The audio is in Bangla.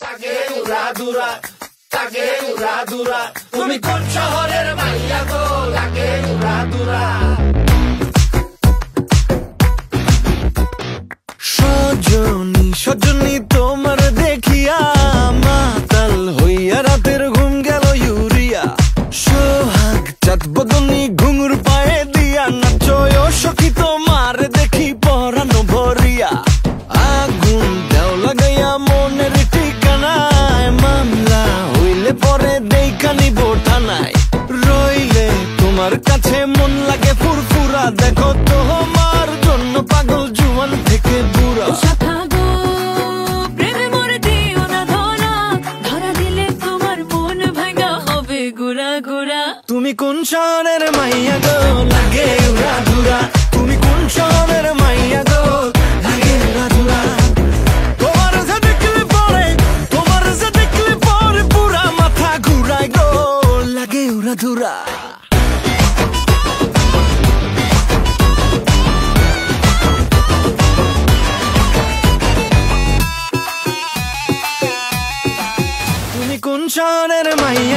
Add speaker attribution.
Speaker 1: তাকে উড়াদুরা, তাকে উড়াদুরা, তুমি কোন শহরের মাইয়া গো? লাগে উড়াদুরা।
Speaker 2: সজনী সজনী তোমার দেখিয়া মাতাল হইয়া রাতের ঘুম গেল ইউরিয়া। সোহাগ চাঁদ বদনী ঘুঙুর পায়ে দিয়া নাচয় সখী তোমার দেখি পরানো ভরিয়া। আগুন দেও লাগাইয়া মনের ঠিকানায়, মামলা হইলে পরে দেখা নিব থানায়। রইলে তোমার কাছে মন লাগে ফুরফুরা, দেখো তোমার জন্য পাগল জুয়ান থেকে বুড়া। তুমি কোন শহরের মাইয়া গো? লাগে উড়াদুরা, তুমি কোন শহরের মাইয়া গো? লাগে উড়াদুরা। তোমার যে দেখলে পরে, তোমার যে দেখলে পরে পুরা মাথা ঘুরায় গো। লাগে উড়াদুরা। তুমি কোন শহরের মাইয়া